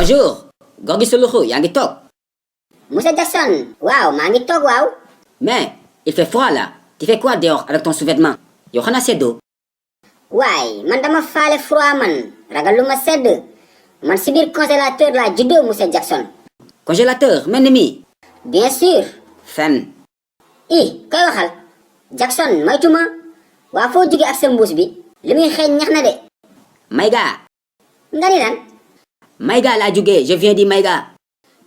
Bonjour. Gorgui Suluhu, yaa ngi toog. Monsieur Jackson, waaw maa ngi toog waaw. Mais il fait froid là. Tu fais quoi dehors avec ton sous-vêtement? Yow xanaa seddoo. waay man dama faale froid man ragal lu ma sedd man si biir congélateur laa juddoo monsieur Jackson. Congélateur mel ni mii. bien sûr. Fen. koy waxal Jackson maytuma waa foo jóge ak sa mbuus bi li muy xeeñ ñax na de. Maïga. nga ni lan. Maïga laa jógee, je viens di Maïga.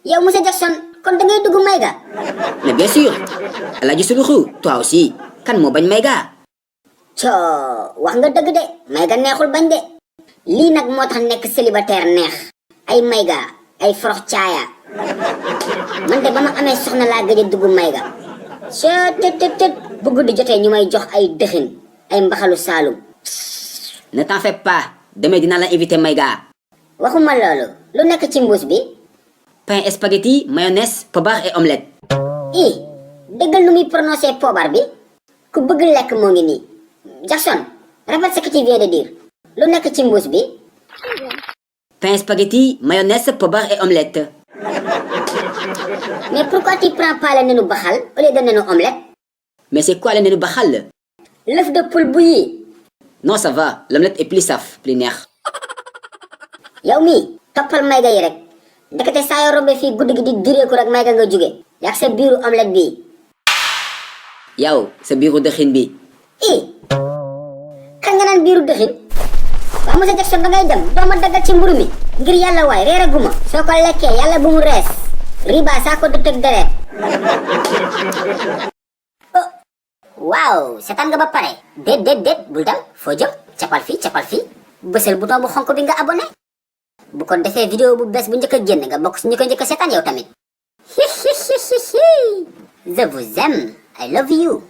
yow monsieur Jackson kon da ngay dugg Maïga. Mais bien sûr. Alaaji Suluhu, toi aussi. Kan moo bañ Maïga? coo wax nga dëgg de Maïga neexul bañ de. lii nag moo tax nekk célibataire neex. ay Maïga ay forox caaya. man de ba ma amee soxna laa gëj a dugg Maïga. tët bu guddi jotee ñu may jox ay dëxin ay mbaxalu saalum. Ne t'en fais pas. Demain dinaa la invité Maïga. waxuma loolu lu nekk ci mbuus bi. Pain et spaghetti, mayonnaise, pobar et omelette. déggal nu muy prononcé pobar bi. ku bëgg lekk moo ngi nii. Jackson répète ce que tu viens de dire. lu nekk ci mbuus bi. Pain, spaghetti, mayonnaise, pobar et omelette. mais pourquoi tu prends pas le nenu baxal au lieu de nenu omelette. Mais c'est quoi le nenu baxal? l'œuf de poule bouilli. Non, ça va. L'omelette est plus saf, plus neex. yow mii toppal Maïga yi rek ndekete saa yoo rombee fii guddi gi di direeku rek Maïga nga jóge yak sa biiru omelette bii. Yow sa biiru dëxin bi. kan nga naan biiru dëxin. waaw monsieur Jackson da ngay dem doo ma daggal ci mburu mi ngir yàlla waay reeraguma soo ko lekkee yàlla bu mu rees riba saa ko dëtëg deret. waaw seetaan nga ba pare. déet bul dem foo jëm capal fii bësal bouton bu xonk bi nga abonné bu ko defee vidéo bu bees bu njëkk a génn nga bokk si ñu ko njëkk a seetaan yow tamit. je vous aime I love you.